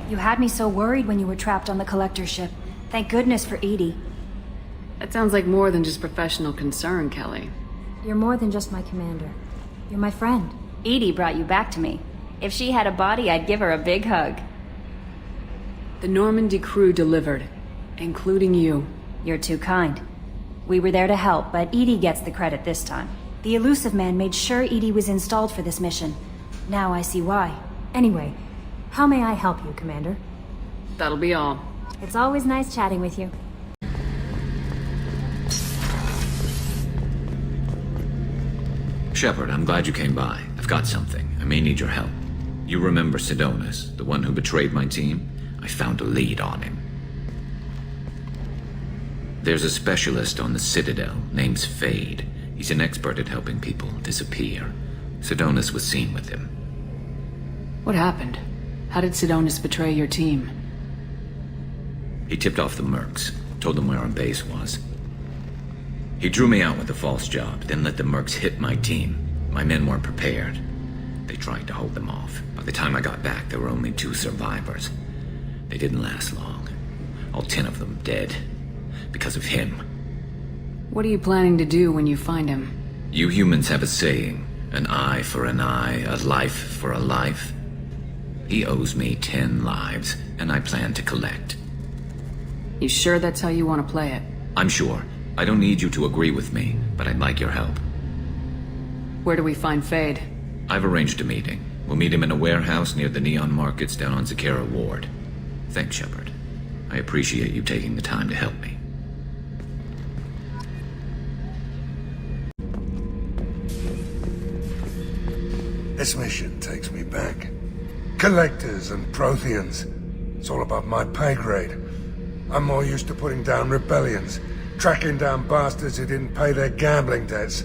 You had me so worried when you were trapped on the Collector ship. Thank goodness for Edie. That sounds like more than just professional concern, Kelly. You're more than just my commander. You're my friend. Edie brought you back to me. If she had a body, I'd give her a big hug. The Normandy crew delivered, including you. You're too kind. We were there to help, but Edie gets the credit this time. The Elusive Man made sure Edie was installed for this mission. Now I see why. Anyway, how may I help you, Commander? That'll be all. It's always nice chatting with you. Shepard, I'm glad you came by. I've got something. I may need your help. You remember Sidonis, the one who betrayed my team? I found a lead on him. There's a specialist on the Citadel, named Fade. He's an expert at helping people disappear. Sidonis was seen with him. What happened? How did Sidonis betray your team? He tipped off the mercs, told them where our base was. He drew me out with a false job, then let the mercs hit my team. My men weren't prepared. They tried to hold them off. By the time I got back, there were only 2 survivors. They didn't last long. All 10 of them dead. Because of him. What are you planning to do when you find him? You humans have a saying, an eye for an eye, a life for a life. He owes me 10 lives, and I plan to collect. You sure that's how you want to play it? I'm sure. I don't need you to agree with me, but I'd like your help. Where do we find Fade? I've arranged a meeting. We'll meet him in a warehouse near the Neon Markets down on Zakera Ward. Thanks, Shepard. I appreciate you taking the time to help me. This mission takes me back. Collectors and Protheans. It's all above my pay grade. I'm more used to putting down rebellions, tracking down bastards who didn't pay their gambling debts.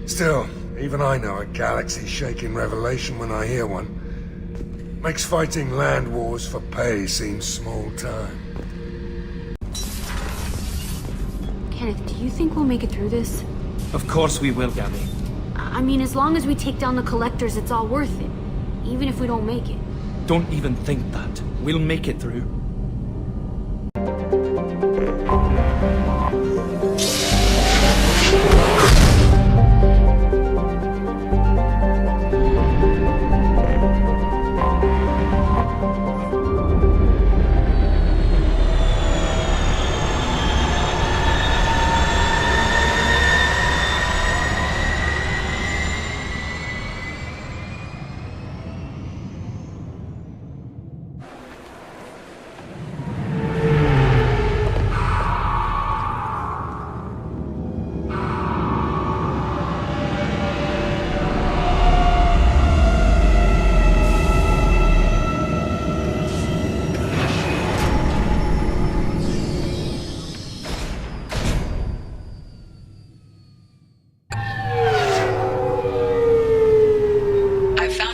Still, even I know a galaxy-shaking revelation when I hear one. Makes fighting land wars for pay seem small time. Kenneth, do you think we'll make it through this? Of course we will, Gabby. I mean, as long as we take down the Collectors, it's all worth it. Even if we don't make it. Don't even think that. We'll make it through.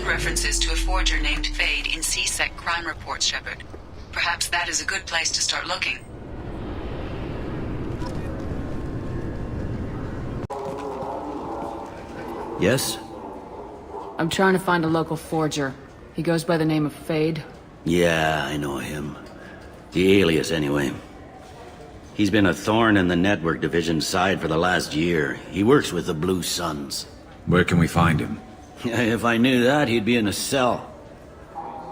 References to a forger named Fade in C-Sec crime reports, Shepard. Perhaps that is a good place to start looking. Yes? I'm trying to find a local forger. He goes by the name of Fade. Yeah, I know him. The alias, anyway. He's been a thorn in the network division's side for the last year. He works with the Blue Suns. Where can we find him? If I knew that, he'd be in a cell.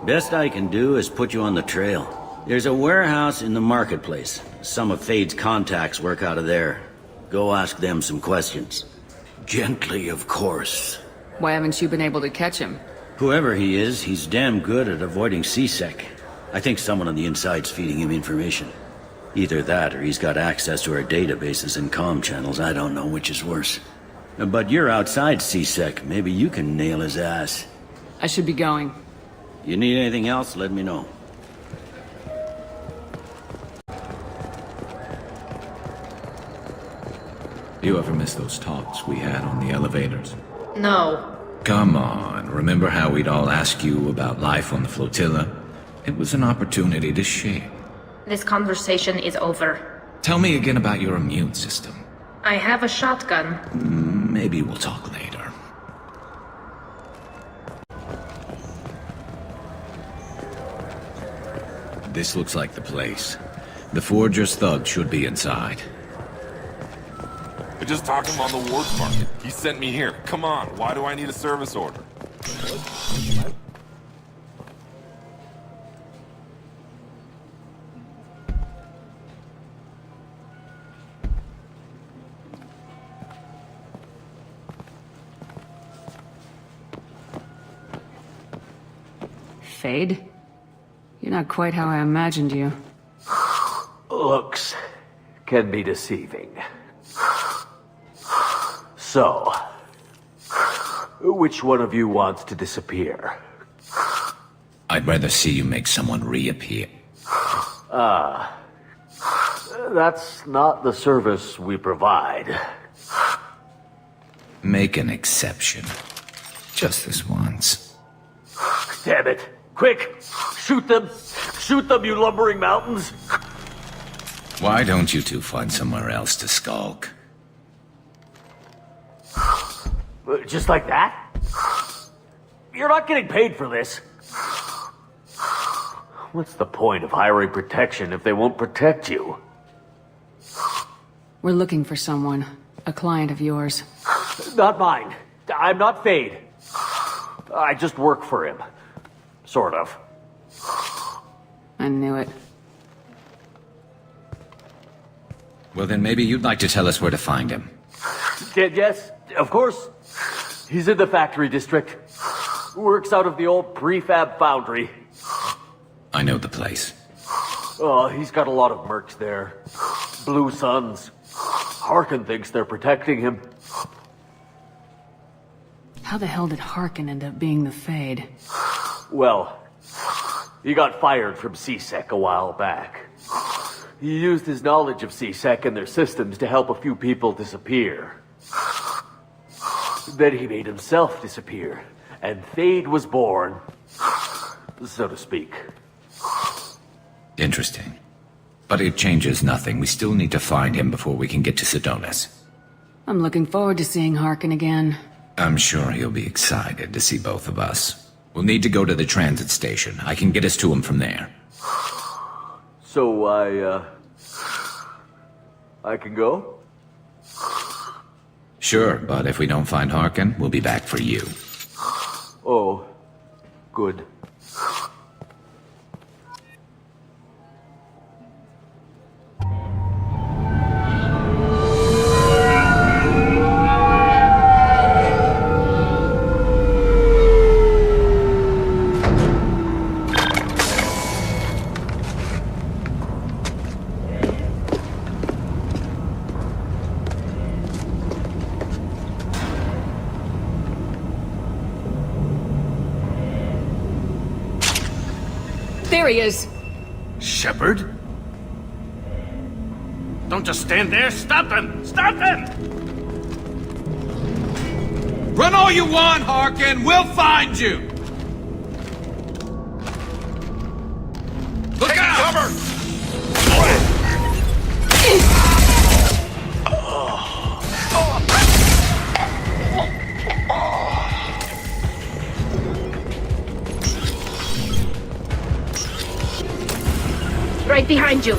Best I can do is put you on the trail. There's a warehouse in the marketplace. Some of Fade's contacts work out of there. Go ask them some questions. Gently, of course. Why haven't you been able to catch him? Whoever he is, he's damn good at avoiding C-Sec. I think someone on the inside's feeding him information. Either that, or he's got access to our databases and comm channels. I don't know which is worse. But you're outside C-Sec. Maybe you can nail his ass. I should be going. You need anything else, let me know. You ever miss those talks we had on the elevators? No. Come on, remember how we'd all ask you about life on the flotilla? It was an opportunity to share. This conversation is over. Tell me again about your immune system. I have a shotgun. Maybe we'll talk later. This looks like the place. The Forger's thug should be inside. I just talked to him on the Ward's Market. He sent me here. Come on, why do I need a service order? Fade? You're not quite how I imagined you. Looks can be deceiving. So, which one of you wants to disappear? I'd rather see you make someone reappear. That's not the service we provide. Make an exception. Just this once. Damn it. Quick! Shoot them! Shoot them, you lumbering mountains! Why don't you two find somewhere else to skulk? Just like that? You're not getting paid for this. What's the point of hiring protection if they won't protect you? We're looking for someone. A client of yours. Not mine. I'm not Fade. I just work for him. Sort of. I knew it. Well, then maybe you'd like to tell us where to find him. Yes, of course. He's in the factory district. Works out of the old prefab foundry. I know the place. Oh, he's got a lot of mercs there. Blue Suns. Harkin thinks they're protecting him. How the hell did Harkin end up being the Fade? Well, he got fired from CSEC a while back. He used his knowledge of CSEC and their systems to help a few people disappear. Then he made himself disappear, and Fade was born, so to speak. Interesting. But it changes nothing. We still need to find him before we can get to Sedonis. I'm looking forward to seeing Harkin again. I'm sure he'll be excited to see both of us. We'll need to go to the transit station. I can get us to him from there. So I can go? Sure, but if we don't find Harkin, we'll be back for you. Oh, good. There he is! Shepard? Don't just stand there! Stop them! Stop them! Run all you want, Harkin! We'll find you! Look out! Cover! Right behind you.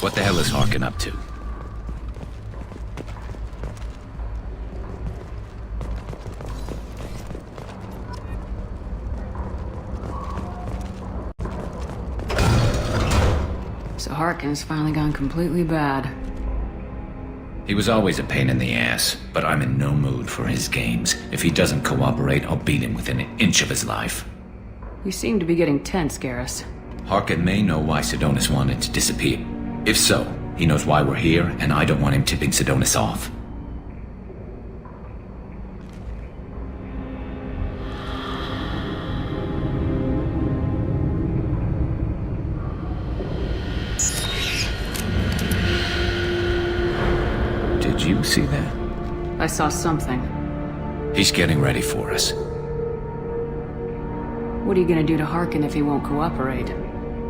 What the hell is Harkin up to? So Harkin's finally gone completely bad. He was always a pain in the ass, but I'm in no mood for his games. If he doesn't cooperate, I'll beat him within an inch of his life. You seem to be getting tense, Garrus. Harkin may know why Sedonis wanted to disappear. If so, He knows why we're here, and I don't want him tipping Sidonis off. Did you see that? I saw something. He's getting ready for us. What are you gonna do to Harkin if he won't cooperate?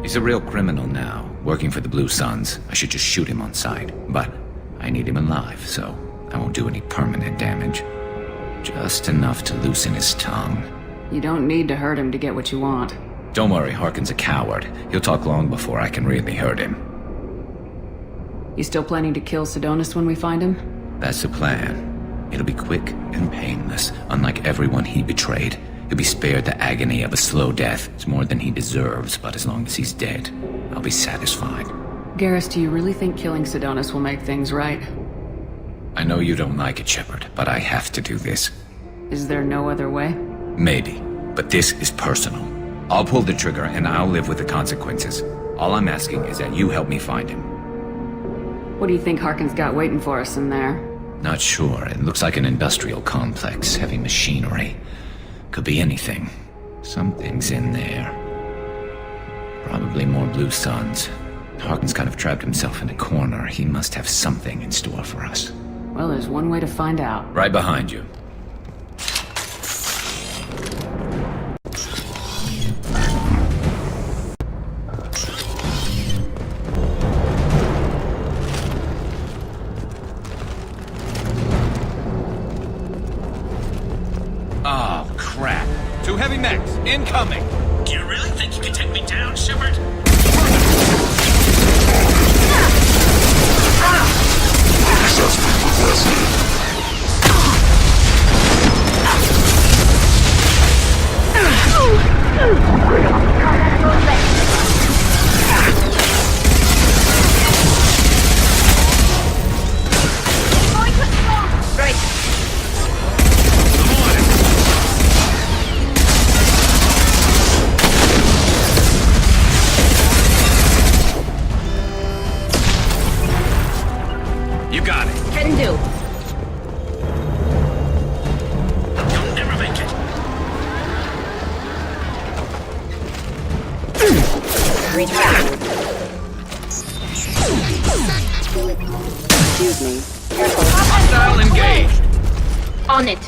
He's a real criminal now, working for the Blue Suns. I should just shoot him on sight. But I need him alive, so I won't do any permanent damage. Just enough to loosen his tongue. You don't need to hurt him to get what you want. Don't worry, Harkin's a coward. He'll talk long before I can really hurt him. You still planning to kill Sidonis when we find him? That's the plan. It'll be quick and painless, unlike everyone he betrayed. He'll be spared the agony of a slow death. It's more than he deserves, but as long as he's dead, I'll be satisfied. Garrus, do you really think killing Sidonis will make things right? I know you don't like it, Shepard, but I have to do this. Is there no other way? Maybe, but this is personal. I'll pull the trigger and I'll live with the consequences. All I'm asking is that you help me find him. What do you think Harkin's got waiting for us in there? Not sure. It looks like an industrial complex, heavy machinery. Could be anything. Something's in there. Probably more Blue Suns. Harkin's kind of trapped himself in a corner. He must have something in store for us. Well, there's one way to find out. Right behind you. Oh, crap. Two heavy mechs, incoming. Do you really think you can take me down, Shepard? You got it. Can do. You'll never make it. Retract. Excuse me. Hostile engaged. On it.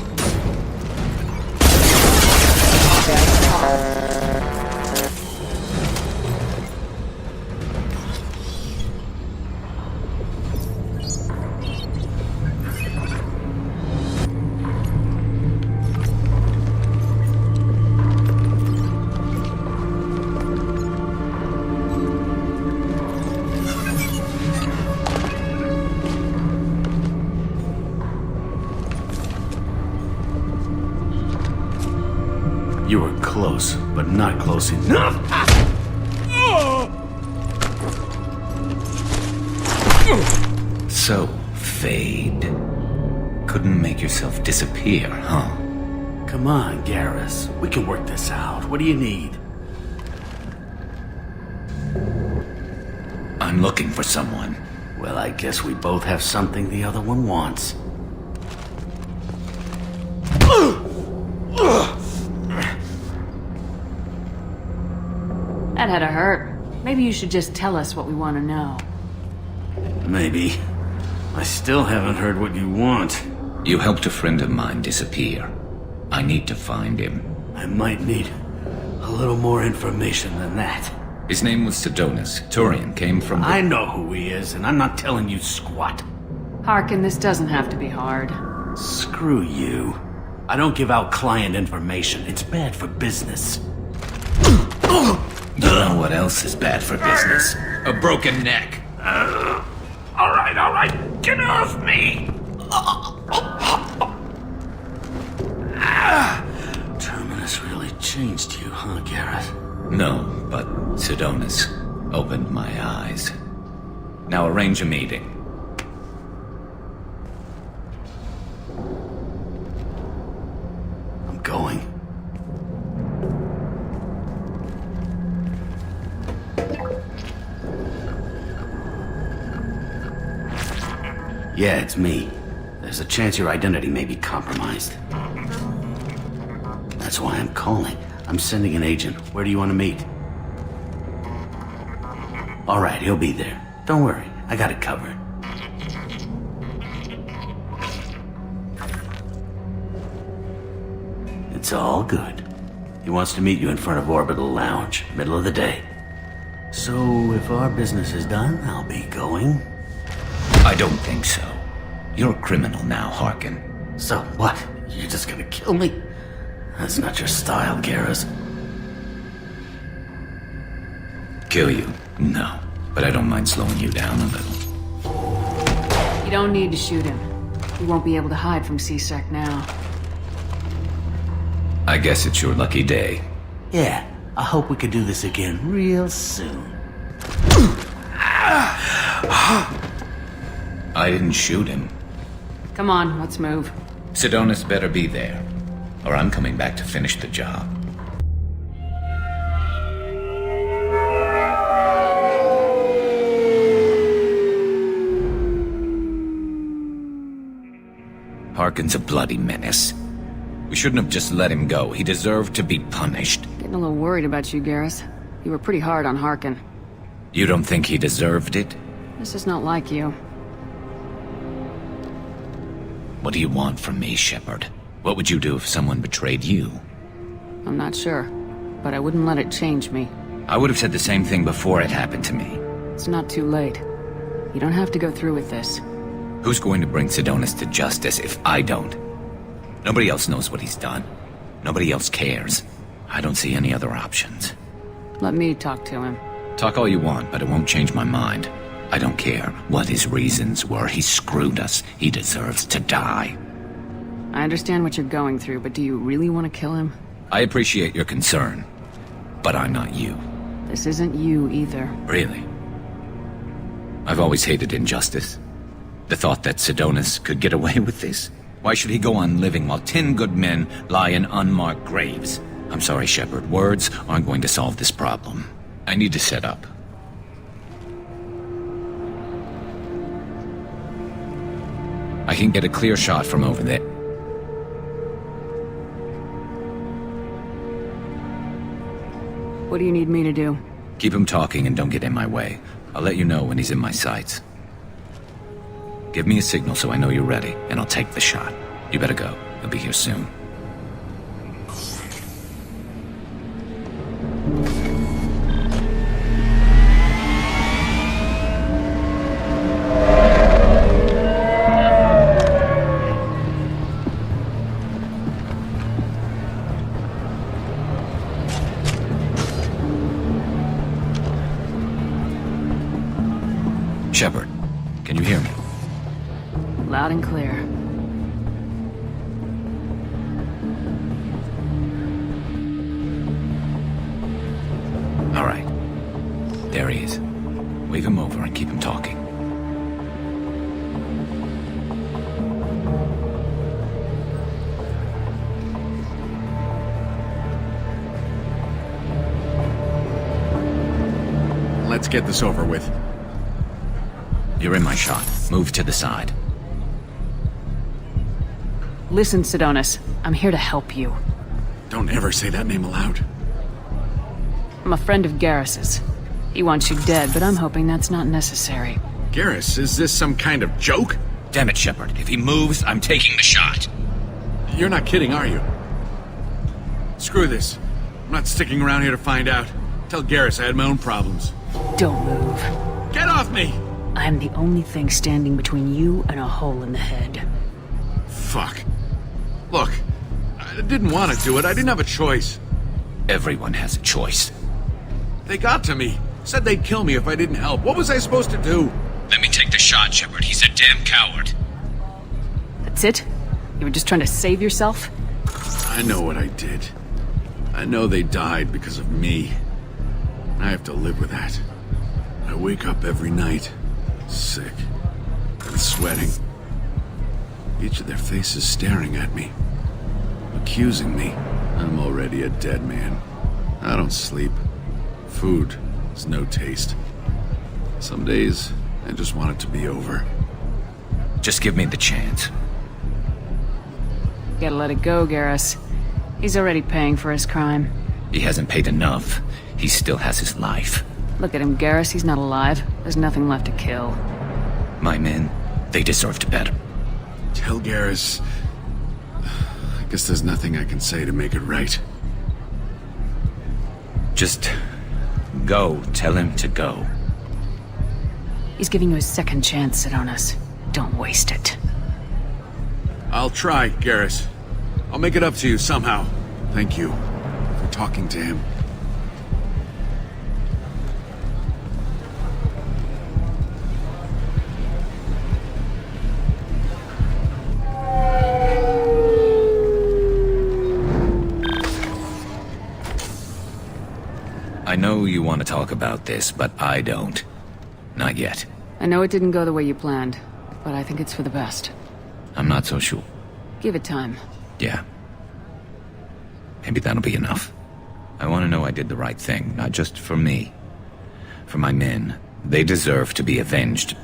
You were close, but not close enough. So, Fade. Couldn't make yourself disappear, huh? Come on, Garrus. We can work this out. What do you need? I'm looking for someone. Well, I guess we both have something the other one wants. That had to hurt. Maybe you should just tell us what we want to know. Maybe. I still haven't heard what you want. You helped a friend of mine disappear. I need to find him. I might need a little more information than that. His name was Sidonis. Turian came from the... I know who he is, and I'm not telling you squat. Harkin, this doesn't have to be hard. Screw you. I don't give out client information. It's bad for business. You know what else is bad for business? A broken neck. All right. Get off me! Terminus really changed you, huh, Garrett? No, but Sidonis opened my eyes. Now arrange a meeting. I'm going. Yeah, it's me. There's a chance your identity may be compromised. That's why I'm calling. I'm sending an agent. Where do you want to meet? All right, he'll be there. Don't worry, I got it covered. It's all good. He wants to meet you in front of Orbital Lounge, middle of the day. So, if our business is done, I'll be going. I don't think so. You're a criminal now, Harkin. So what? You're just gonna kill me? That's not your style, Garrus. Kill you? No. But I don't mind slowing you down a little. You don't need to shoot him. He won't be able to hide from C-Sec now. I guess it's your lucky day. Yeah, I hope we can do this again real soon. I didn't shoot him. Come on, let's move. Sidonis better be there, or I'm coming back to finish the job. Harkin's a bloody menace. We shouldn't have just let him go. He deserved to be punished. Getting a little worried about you, Garrus. You were pretty hard on Harkin. You don't think he deserved it? This is not like you. What do you want from me, Shepard? What would you do if someone betrayed you? I'm not sure, but I wouldn't let it change me. I would have said the same thing before it happened to me. It's not too late. You don't have to go through with this. Who's going to bring Sidonis to justice if I don't? Nobody else knows what he's done. Nobody else cares. I don't see any other options. Let me talk to him. Talk all you want, but it won't change my mind. I don't care what his reasons were. He screwed us. He deserves to die. I understand what you're going through, but do you really want to kill him? I appreciate your concern, but I'm not you. This isn't you either. Really? I've always hated injustice. The thought that Sidonis could get away with this? Why should he go on living while 10 good men lie in unmarked graves? I'm sorry, Shepard. Words aren't going to solve this problem. I need to set up. I can get a clear shot from over there. What do you need me to do? Keep him talking and don't get in my way. I'll let you know when he's in my sights. Give me a signal so I know you're ready, and I'll take the shot. You better go. He'll be here soon. Shepard, can you hear me? Loud and clear. All right. There he is. Wave him over and keep him talking. Let's get this over with. You're in my shot. Move to the side. Listen, Sidonis. I'm here to help you. Don't ever say that name aloud. I'm a friend of Garrus's. He wants you dead, but I'm hoping that's not necessary. Garrus, is this some kind of joke? Damn it, Shepard. If he moves, I'm taking the shot. You're not kidding, are you? Screw this. I'm not sticking around here to find out. Tell Garrus I had my own problems. Don't move. Get off me! I'm the only thing standing between you and a hole in the head. Fuck. Look, I didn't want to do it. I didn't have a choice. Everyone has a choice. They got to me. Said they'd kill me if I didn't help. What was I supposed to do? Let me take the shot, Shepard. He's a damn coward. That's it? You were just trying to save yourself? I know what I did. I know they died because of me. I have to live with that. I wake up every night, sick and sweating. Each of their faces staring at me, accusing me. I'm already a dead man. I don't sleep. Food has no taste. Some days, I just want it to be over. Just give me the chance. Gotta let it go, Garrus. He's already paying for his crime. He hasn't paid enough. He still has his life. Look at him, Garrus. He's not alive. There's nothing left to kill. My men, they deserved better. Tell Garrus... I guess there's nothing I can say to make it right. Just... go. Tell him to go. He's giving you a second chance, Sidonis. Don't waste it. I'll try, Garrus. I'll make it up to you somehow. Thank you for talking to him. I know you want to talk about this, but I don't. Not yet. I know it didn't go the way you planned, but I think it's for the best. I'm not so sure. Give it time. Yeah. Maybe that'll be enough. I want to know I did the right thing, not just for me. For my men. They deserve to be avenged.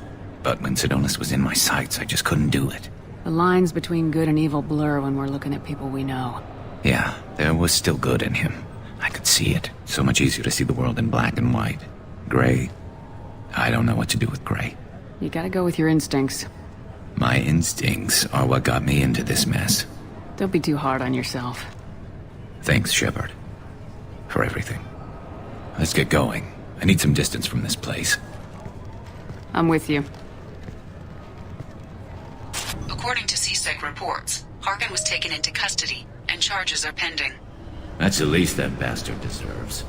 But when Sidonis was in my sights, I just couldn't do it. The lines between good and evil blur when we're looking at people we know. Yeah, there was still good in him. I could see it. So much easier to see the world in black and white. Gray? I don't know what to do with gray. You gotta go with your instincts. My instincts are what got me into this mess. Don't be too hard on yourself. Thanks, Shepard. For everything. Let's get going. I need some distance from this place. I'm with you. According to CSEC reports, Harkin was taken into custody, and charges are pending. That's the least that bastard deserves.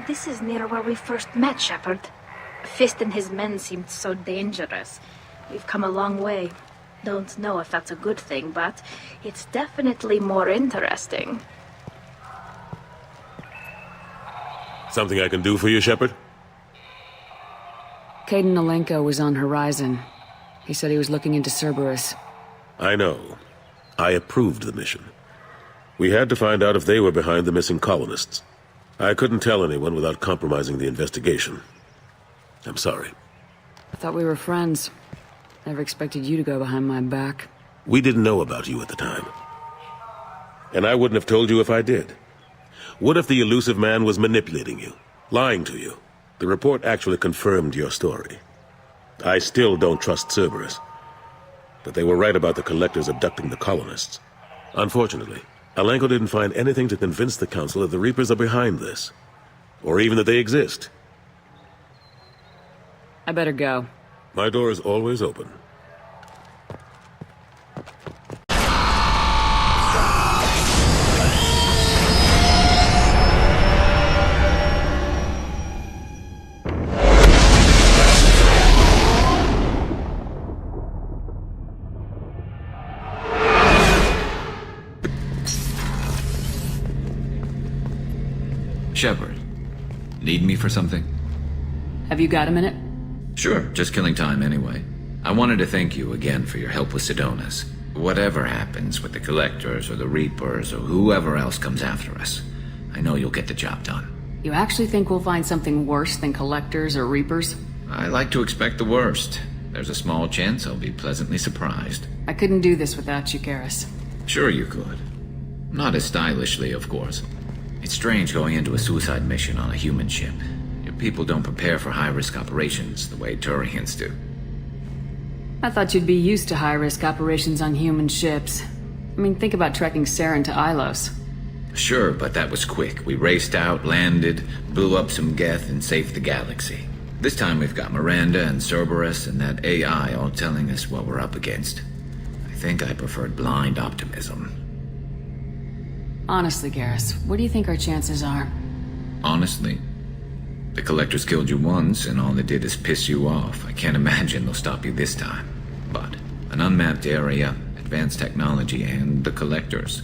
This is near where we first met, Shepard. Fist and his men seemed so dangerous. We've come a long way. Don't know if that's a good thing, but it's definitely more interesting. Something I can do for you, Shepard? Caden Alenko was on Horizon. He said he was looking into Cerberus. I know. I approved the mission. We had to find out if they were behind the missing colonists. I couldn't tell anyone without compromising the investigation. I'm sorry. I thought we were friends. Never expected you to go behind my back. We didn't know about you at the time. And I wouldn't have told you if I did. What if the elusive man was manipulating you, lying to you? The report actually confirmed your story. I still don't trust Cerberus. But they were right about the collectors abducting the colonists. Unfortunately, Alenko didn't find anything to convince the Council that the Reapers are behind this. Or even that they exist. I better go. My door is always open. Shepard, need me for something? Have you got a minute? Sure, just killing time anyway. I wanted to thank you again for your help with Sidonis. Whatever happens with the Collectors or the Reapers or whoever else comes after us, I know you'll get the job done. You actually think we'll find something worse than Collectors or Reapers? I like to expect the worst. There's a small chance I'll be pleasantly surprised. I couldn't do this without you, Garrus. Sure you could. Not as stylishly, of course. It's strange going into a suicide mission on a human ship. Your people don't prepare for high-risk operations the way Turians do. I thought you'd be used to high-risk operations on human ships. I mean, think about trekking Saren to Ilos. Sure, but that was quick. We raced out, landed, blew up some Geth, and saved the galaxy. This time we've got Miranda and Cerberus and that AI all telling us what we're up against. I think I preferred blind optimism. Honestly, Garrus, what do you think our chances are? Honestly, the Collectors killed you once, and all they did is piss you off. I can't imagine they'll stop you this time. But an unmapped area, advanced technology, and the Collectors.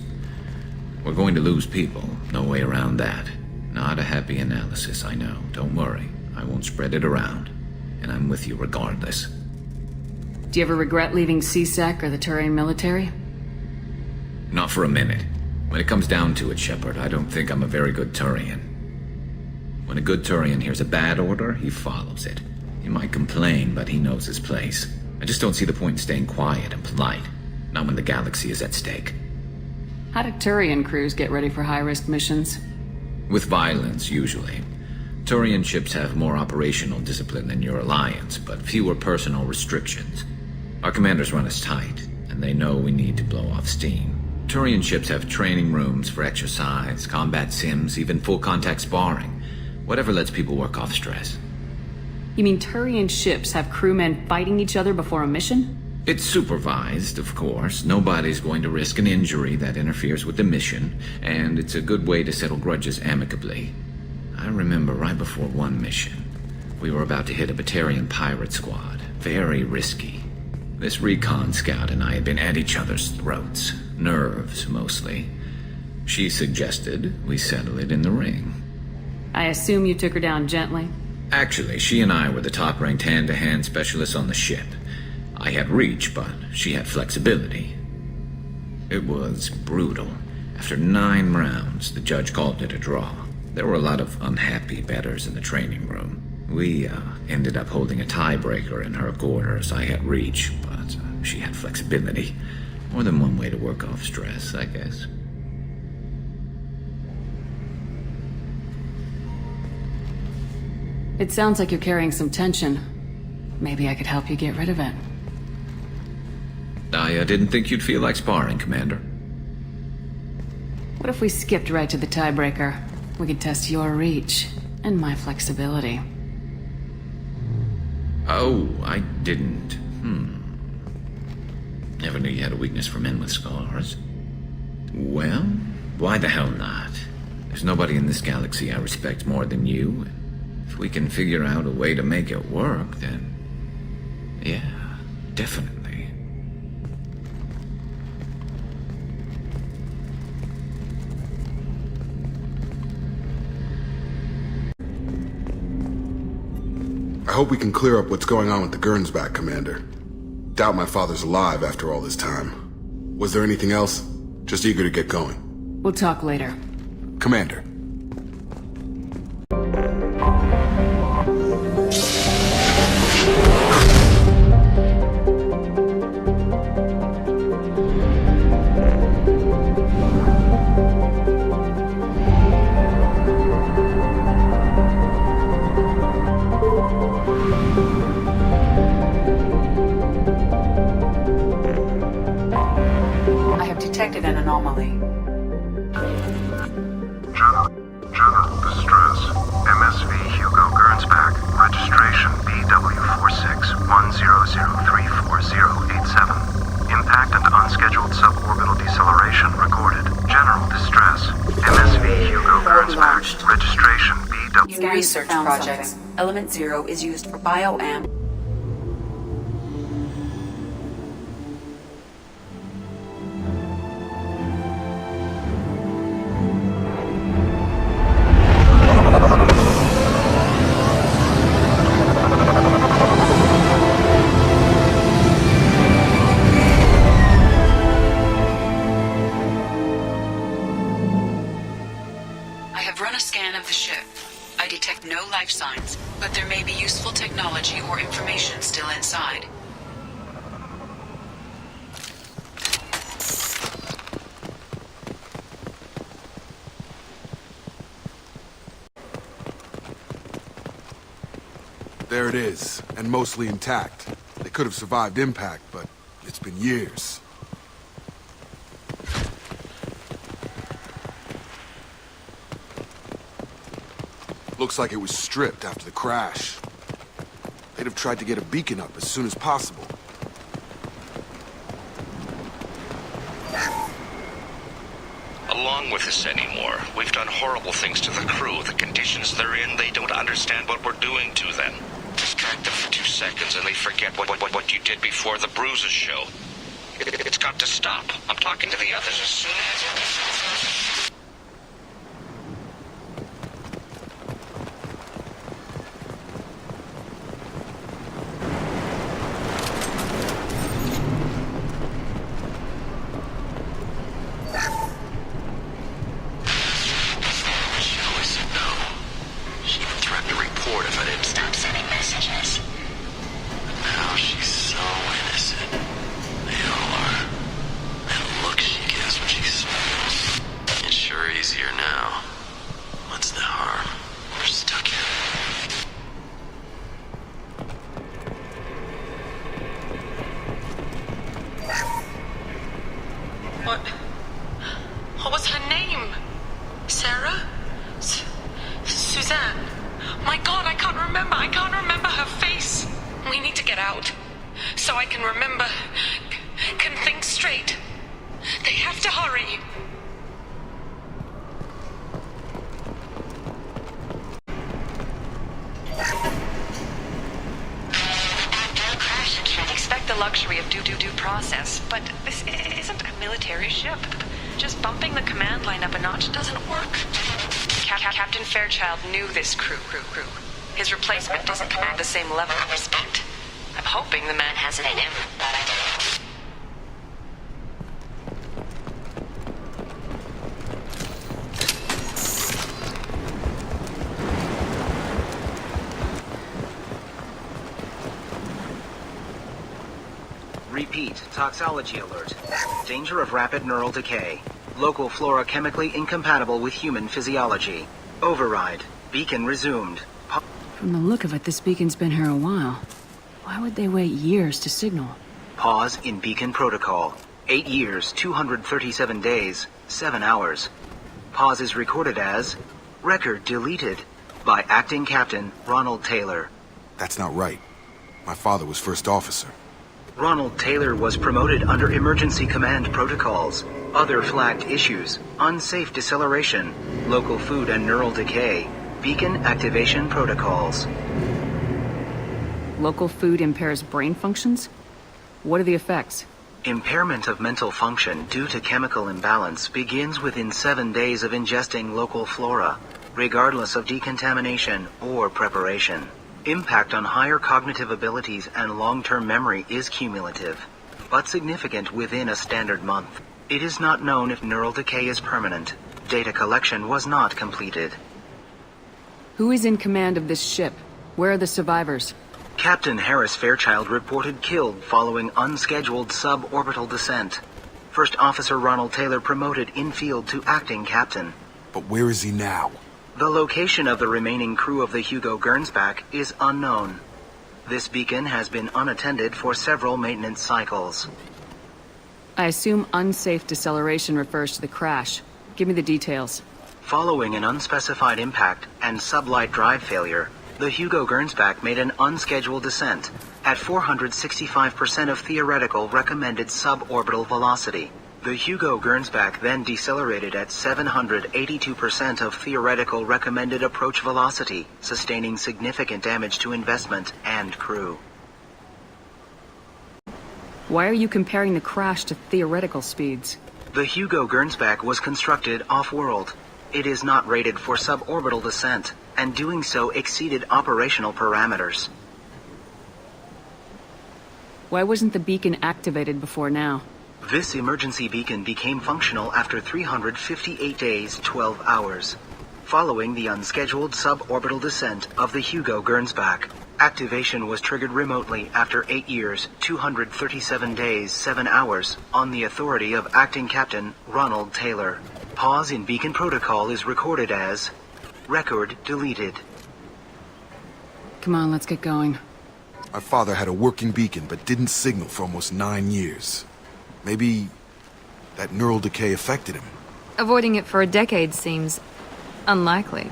We're going to lose people. No way around that. Not a happy analysis, I know. Don't worry. I won't spread it around. And I'm with you regardless. Do you ever regret leaving CSEC or the Turian military? Not for a minute. When it comes down to it, Shepard, I don't think I'm a very good Turian. When a good Turian hears a bad order, he follows it. He might complain, but he knows his place. I just don't see the point in staying quiet and polite. Not when the galaxy is at stake. How do Turian crews get ready for high-risk missions? With violence, usually. Turian ships have more operational discipline than your alliance, but fewer personal restrictions. Our commanders run us tight, and they know we need to blow off steam. Turian ships have training rooms for exercise, combat sims, even full-contact sparring. Whatever lets people work off stress. You mean Turian ships have crewmen fighting each other before a mission? It's supervised, of course. Nobody's going to risk an injury that interferes with the mission, and it's a good way to settle grudges amicably. I remember right before one mission, we were about to hit a Batarian pirate squad. Very risky. This recon scout and I had been at each other's throats. Nerves, mostly. She suggested we settle it in the ring. I assume you took her down gently? Actually, she and I were the top-ranked hand-to-hand specialists on the ship. I had reach, but she had flexibility. It was brutal. After 9 rounds, the judge called it a draw. There were a lot of unhappy bettors in the training room. We ended up holding a tiebreaker in her quarters. I had reach, but she had flexibility. More than one way to work off stress, I guess. It sounds like you're carrying some tension. Maybe I could help you get rid of it. I didn't think you'd feel like sparring, Commander. What if we skipped right to the tiebreaker? We could test your reach and my flexibility. Oh, I didn't. Never knew you had a weakness for men with scars. Well, why the hell not? There's nobody in this galaxy I respect more than you. If we can figure out a way to make it work, then... yeah, definitely. I hope we can clear up what's going on with the Gernsback, Commander. Doubt my father's alive after all this time. Was there anything else? Just eager to get going. We'll talk later. Commander. Detected an anomaly. Distress. MSV Hugo Gernsback. Registration BW4610034087. Impact and unscheduled suborbital deceleration recorded. General distress. MSV Hugo Gernsback. Registration BW... Research projects. Element 0 is used for bioamp. Signs, but there may be useful technology or information still inside. There it is, and mostly intact. They could have survived impact, but it's been years. Looks like it was stripped after the crash. They'd have tried to get a beacon up as soon as possible. Along with this anymore. We've done horrible things to the crew. The conditions they're in, they don't understand what we're doing to them. Distract them for 2 seconds and they forget what you did before the bruises show. It's got to stop. I'm talking to the others as soon as... luxury of due process, but this isn't a military ship. Just bumping the command line up a notch doesn't work. Captain Fairchild knew this crew. His replacement doesn't command the same level of respect. I'm hoping the man has it in him. Repeat, toxology alert. Danger of rapid neural decay. Local flora chemically incompatible with human physiology. Override. Beacon resumed. From the look of it, this beacon's been here a while. Why would they wait years to signal? Pause in beacon protocol. 8 years, 237 days, 7 hours. Pause is recorded as record deleted by Acting Captain Ronald Taylor. That's not right. My father was first officer. Ronald Taylor was promoted under emergency command protocols. Other flagged issues: unsafe deceleration, local food and neural decay, beacon activation protocols. Local food impairs brain functions? What are the effects? Impairment of mental function due to chemical imbalance begins within 7 days of ingesting local flora, regardless of decontamination or preparation. Impact on higher cognitive abilities and long-term memory is cumulative, but significant within a standard month. It is not known if neural decay is permanent. Data collection was not completed. Who is in command of this ship? Where are the survivors? Captain Harris Fairchild reported killed following unscheduled suborbital descent. First Officer Ronald Taylor promoted in-field to acting captain. But where is he now? The location of the remaining crew of the Hugo Gernsback is unknown. This beacon has been unattended for several maintenance cycles. I assume unsafe deceleration refers to the crash. Give me the details. Following an unspecified impact and sublight drive failure, the Hugo Gernsback made an unscheduled descent at 465% of theoretical recommended suborbital velocity. The Hugo Gernsback then decelerated at 782% of theoretical recommended approach velocity, sustaining significant damage to investment and crew. Why are you comparing the crash to theoretical speeds? The Hugo Gernsback was constructed off-world. It is not rated for suborbital descent, and doing so exceeded operational parameters. Why wasn't the beacon activated before now? This emergency beacon became functional after 358 days, 12 hours. Following the unscheduled suborbital descent of the Hugo Gernsback, activation was triggered remotely after 8 years, 237 days, 7 hours, on the authority of Acting Captain Ronald Taylor. Pause in beacon protocol is recorded as record deleted. Come on, let's get going. My father had a working beacon but didn't signal for almost 9 years. Maybe that neural decay affected him. Avoiding it for a decade seems unlikely.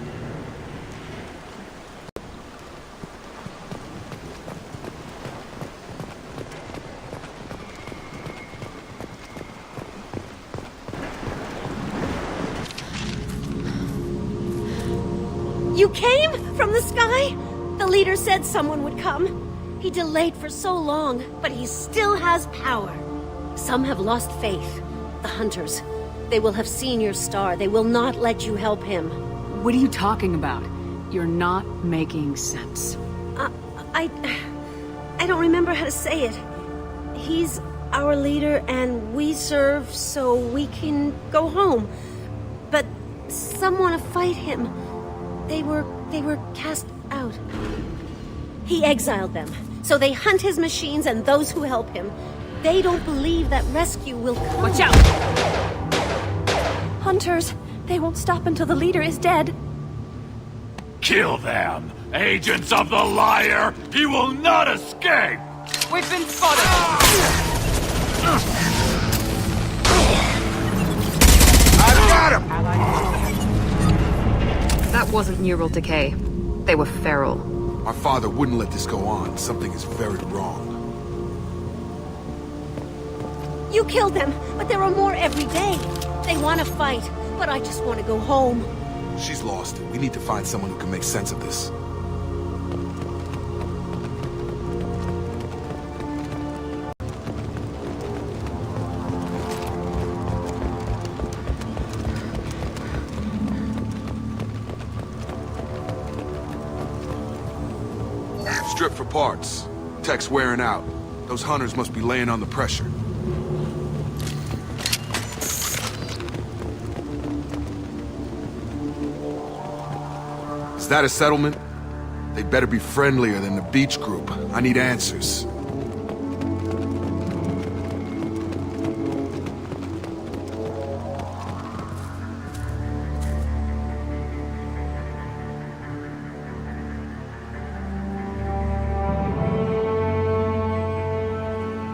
You came? From the sky? The leader said someone would come. He delayed for so long, but he still has power. Some have lost faith. The hunters. They will have seen your star. They will not let you help him. What are you talking about? You're not making sense. I don't remember how to say it. He's our leader and we serve so we can go home. But some want to fight him. They were cast out. He exiled them, so they hunt his machines and those who help him. They don't believe that rescue will come. Watch out! Hunters, they won't stop until the leader is dead. Kill them! Agents of the liar! He will not escape! We've been spotted! I got him! That wasn't neural decay. They were feral. My father wouldn't let this go on. Something is very wrong. You killed them, but there are more every day. They want to fight, but I just want to go home. She's lost. We need to find someone who can make sense of this. Strip for parts. Tech's wearing out. Those hunters must be laying on the pressure. Is that a settlement? They'd better be friendlier than the beach group. I need answers.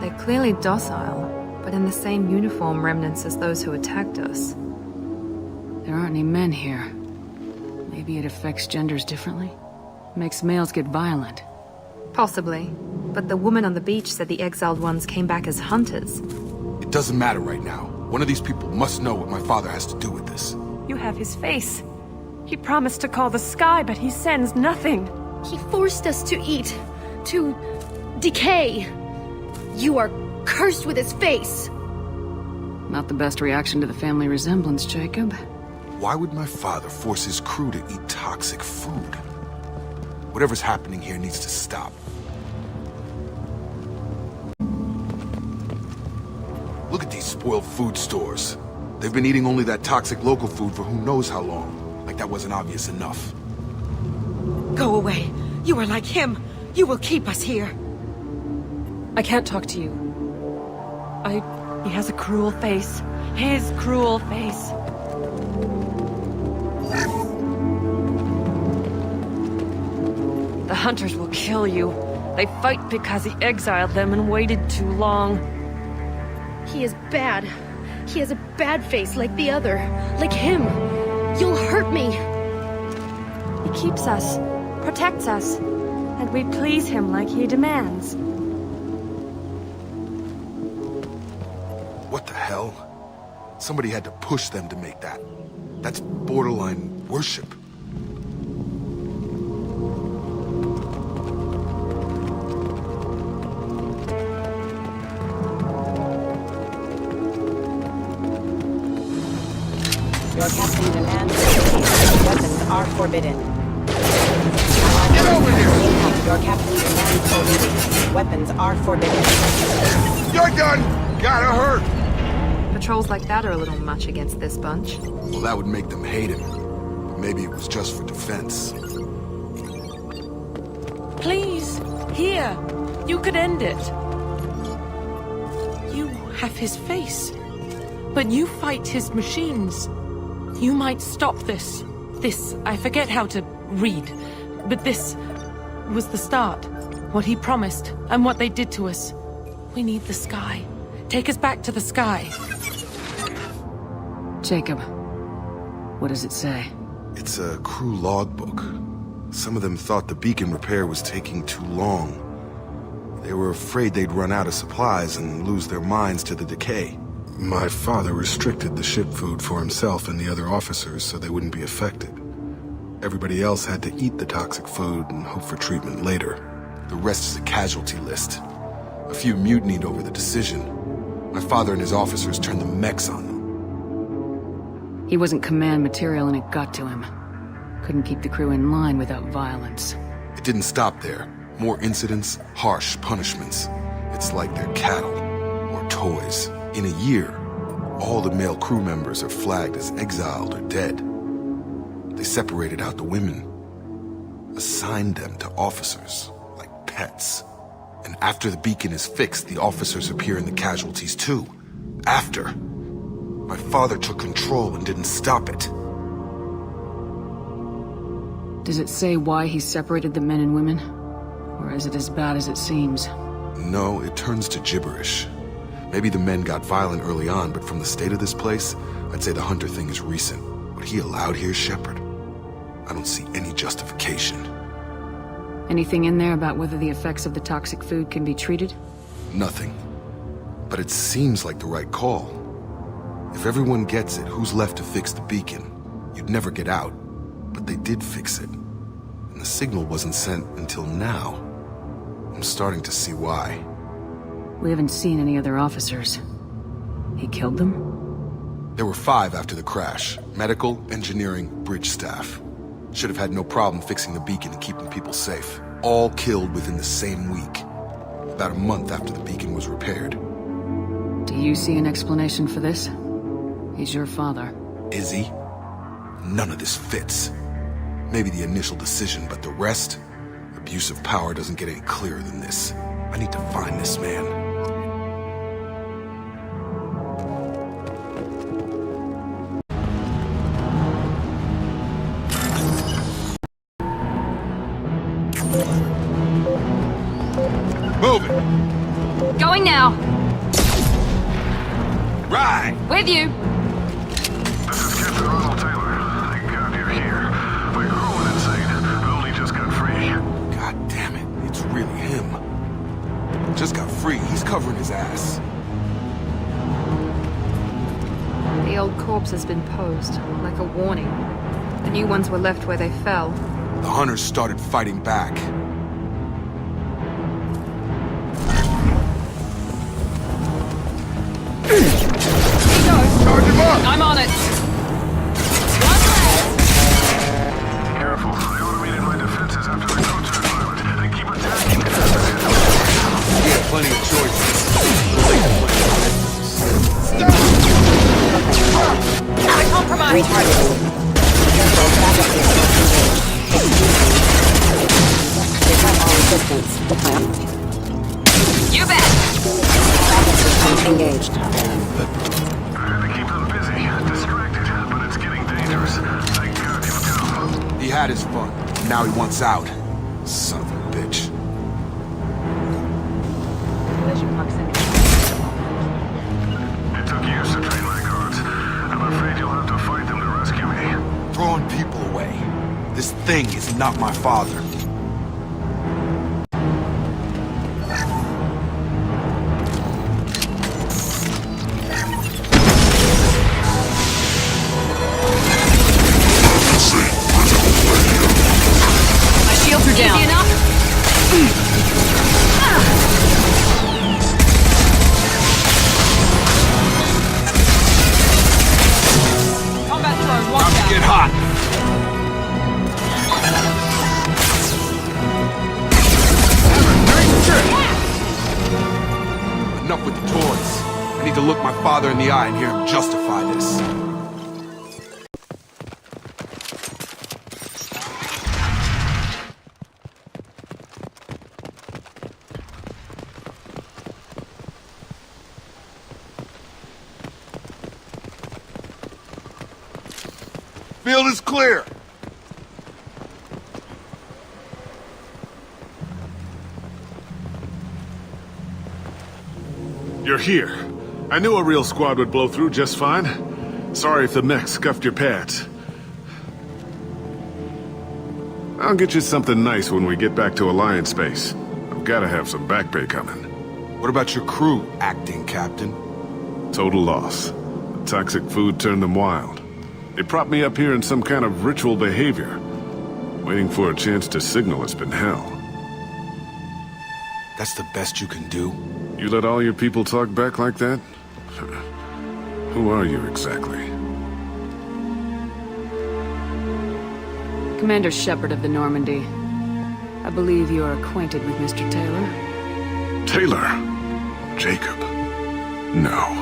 They're clearly docile, but in the same uniform remnants as those who attacked us. There aren't any men here. Maybe it affects genders differently? Makes males get violent. Possibly. But the woman on the beach said the exiled ones came back as hunters. It doesn't matter right now. One of these people must know what my father has to do with this. You have his face. He promised to call the sky, but he sends nothing. He forced us to eat, to decay. You are cursed with his face. Not the best reaction to the family resemblance, Jacob. Why would my father force his crew to eat toxic food? Whatever's happening here needs to stop. Look at these spoiled food stores. They've been eating only that toxic local food for who knows how long. Like that wasn't obvious enough. Go away. You are like him. You will keep us here. I can't talk to you. He has a cruel face. His cruel face. The hunters will kill you. They fight because he exiled them and waited too long. He is bad. He has a bad face like the other. Like him. You'll hurt me. He keeps us, protects us, and we please him like he demands. What the hell? Somebody had to push them to make that. That's borderline worship. Your captain demands weapons are forbidden. Get over here! Your captain demands weapons are forbidden. You're done! Gotta hurt! Patrols like that are a little much against this bunch. Well, that would make them hate him. But maybe it was just for defense. Please, here. You could end it. You have his face. But you fight his machines. You might stop this. This, I forget how to read. But this was the start. What he promised, and what they did to us. We need the sky. Take us back to the sky. Jacob, what does it say? It's a crew logbook. Some of them thought the beacon repair was taking too long. They were afraid they'd run out of supplies and lose their minds to the decay. My father restricted the ship food for himself and the other officers so they wouldn't be affected. Everybody else had to eat the toxic food and hope for treatment later. The rest is a casualty list. A few mutinied over the decision. My father and his officers turned the mechs on them. He wasn't command material and it got to him. Couldn't keep the crew in line without violence. It didn't stop there. More incidents, harsh punishments. It's like they're cattle or toys. In a year, all the male crew members are flagged as exiled or dead. They separated out the women, assigned them to officers, like pets. And after the beacon is fixed, the officers appear in the casualties too. After. My father took control and didn't stop it. Does it say why he separated the men and women? Or is it as bad as it seems? No, it turns to gibberish. Maybe the men got violent early on, but from the state of this place, I'd say the hunter thing is recent. What he allowed here, Shepard? I don't see any justification. Anything in there about whether the effects of the toxic food can be treated? Nothing. But it seems like the right call. If everyone gets it, who's left to fix the beacon? You'd never get out. But they did fix it. And the signal wasn't sent until now. I'm starting to see why. We haven't seen any other officers. He killed them? There were 5 after the crash. Medical, engineering, bridge staff. Should have had no problem fixing the beacon and keeping people safe. all killed within the same week. About a month after the beacon was repaired. Do you see an explanation for this? He's your father. Is he? None of this fits. Maybe the initial decision, but the rest? Abuse of power doesn't get any clearer than this. I need to find this man. Move it! Going now! Right! With you! This is Captain Ronald Taylor. Thank God you're here. My crew went insane. I only just got free. God damn it, it's really him. Just got free, he's covering his ass. The old corpse has been posed, like a warning. The new ones were left where they fell. The hunters started fighting back. Charge him up! I'm on it! Careful. I automated my defenses after the concert pilot. They keep attacking. We have plenty of choices. Compromise. You bet! Engaged. They keep them busy, distracted, but it's getting dangerous. Thank God you've come. He had his fun. Now he wants out. Son of a bitch. It took years to train my guards. I'm afraid you'll have to fight them to rescue me. Throwing people away. This thing is not my father. Shields are down. Easy enough? Combat drone, watch out. Get hot. Enough with the toys. I need to look my father in the eye and hear him justify this. Field is clear. You're here. I knew a real squad would blow through just fine. Sorry if the mech scuffed your pads. I'll get you something nice when we get back to Alliance base. I've gotta have some back pay coming. What about your crew, acting captain? Total loss. The toxic food turned them wild. They propped me up here in some kind of ritual behavior. Waiting for a chance to signal it's been hell. That's the best you can do? You let all your people talk back like that? Who are you exactly? Commander Shepard of the Normandy. I believe you are acquainted with Mr. Taylor. Taylor? Jacob? No.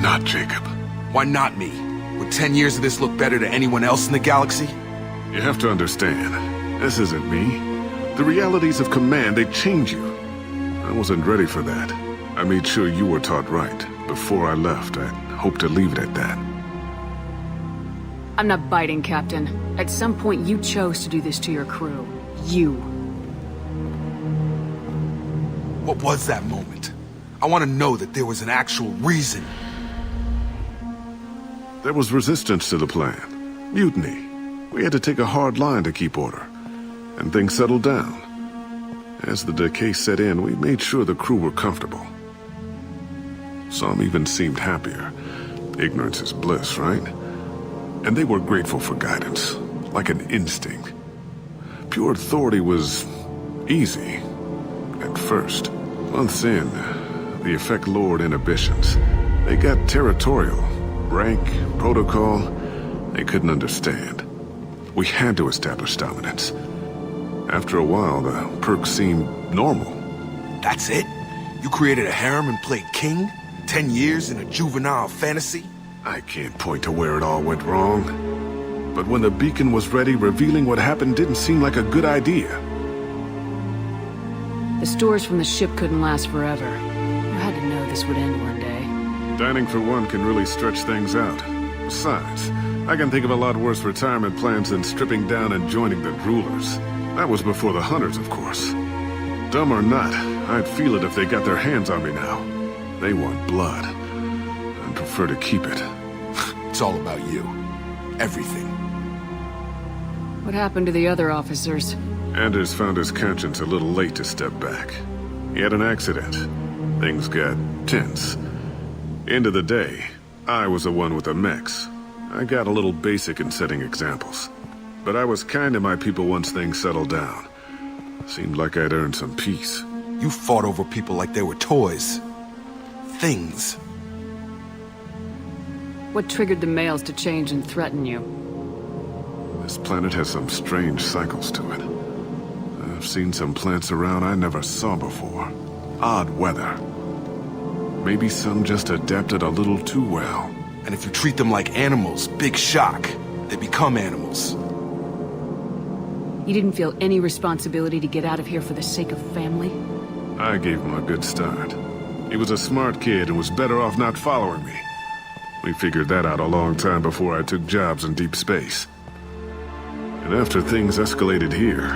Not Jacob. Why not me? Would 10 years of this look better to anyone else in the galaxy? You have to understand, this isn't me. The realities of command, they change you. I wasn't ready for that. I made sure you were taught right. Before I left, I hoped to leave it at that. I'm not biting, Captain. At some point, you chose to do this to your crew. You. What was that moment? I want to know that there was an actual reason. There was resistance to the plan. Mutiny. We had to take a hard line to keep order. And things settled down. As the decay set in, we made sure the crew were comfortable. Some even seemed happier. Ignorance is bliss, right? And they were grateful for guidance, like an instinct. Pure authority was easy, at first. Months in, the effect lowered inhibitions. They got territorial. Rank, protocol, they couldn't understand. We had to establish dominance. After a while, the perks seemed normal. That's it? You created a harem and played king? 10 years in a juvenile fantasy? I can't point to where it all went wrong. But when the beacon was ready, revealing what happened didn't seem like a good idea. The stores from the ship couldn't last forever. You had to know this would end one day. Dining for one can really stretch things out. Besides, I can think of a lot worse retirement plans than stripping down and joining the Droolers. That was before the Hunters, of course. Dumb or not, I'd feel it if they got their hands on me now. They want blood. I'd prefer to keep it. It's all about you. Everything. What happened to the other officers? Anders found his conscience a little late to step back. He had an accident. Things got tense. End of the day, I was the one with the mechs. I got a little basic in setting examples. But I was kind to my people once things settled down. Seemed like I'd earned some peace. You fought over people like they were toys. Things. What triggered the males to change and threaten you? This planet has some strange cycles to it. I've seen some plants around I never saw before. Odd weather. Maybe some just adapted a little too well. And if you treat them like animals, big shock. They become animals. You didn't feel any responsibility to get out of here for the sake of family? I gave him a good start. He was a smart kid and was better off not following me. We figured that out a long time before I took jobs in deep space. And after things escalated here,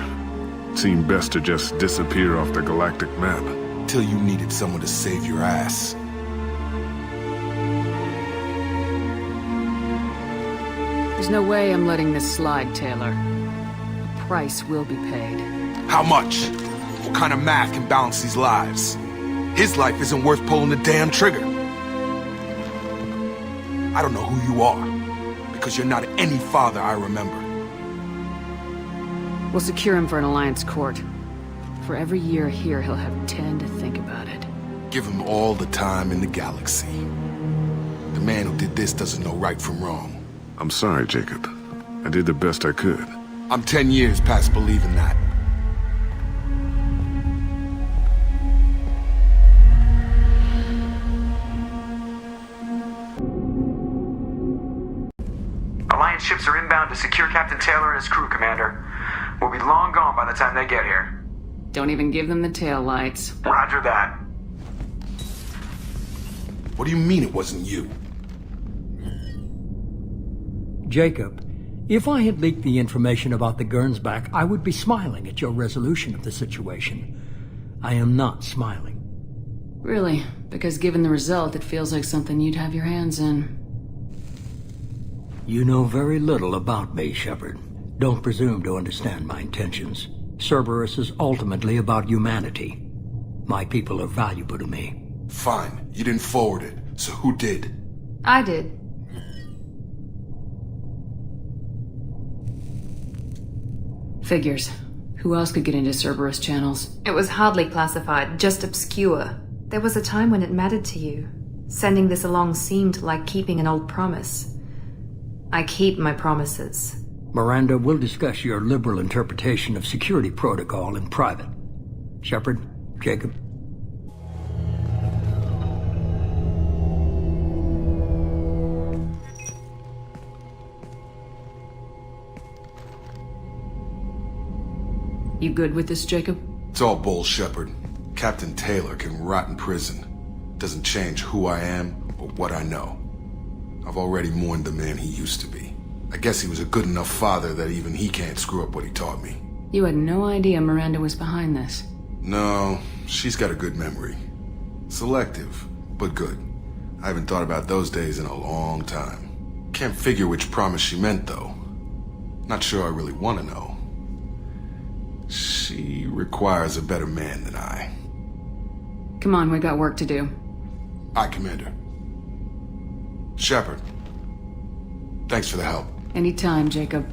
it seemed best to just disappear off the galactic map. Till you needed someone to save your ass. There's no way I'm letting this slide, Taylor. A price will be paid. How much? What kind of math can balance these lives? His life isn't worth pulling the damn trigger. I don't know who you are, because you're not any father I remember. We'll secure him for an Alliance court. For every year here, he'll have 10 to think about it. Give him all the time in the galaxy. The man who did this doesn't know right from wrong. I'm sorry, Jacob. I did the best I could. I'm 10 years past believing that. Alliance ships are inbound to secure Captain Taylor and his crew, Commander. We'll be long gone by the time they get here. Don't even give them the tail lights. Roger that. What do you mean it wasn't you? Jacob, if I had leaked the information about the Gernsback, I would be smiling at your resolution of the situation. I am not smiling. Really? Because given the result, it feels like something you'd have your hands in. You know very little about me, Shepard. Don't presume to understand my intentions. Cerberus is ultimately about humanity. My people are valuable to me. Fine. You didn't forward it. So who did? I did. Figures. Who else could get into Cerberus channels? It was hardly classified, just obscure. There was a time when it mattered to you. Sending this along seemed like keeping an old promise. I keep my promises. Miranda, we'll discuss your liberal interpretation of security protocol in private. Shepard, Jacob. You good with this, Jacob? It's all bull, Shepard. Captain Taylor can rot in prison. Doesn't change who I am or what I know. I've already mourned the man he used to be. I guess he was a good enough father that even he can't screw up what he taught me. You had no idea Miranda was behind this. No, she's got a good memory. Selective, but good. I haven't thought about those days in a long time. Can't figure which promise she meant, though. Not sure I really want to know. She requires a better man than I. Come on, we got work to do. Aye, Commander. Shepard, thanks for the help. Anytime, Jacob.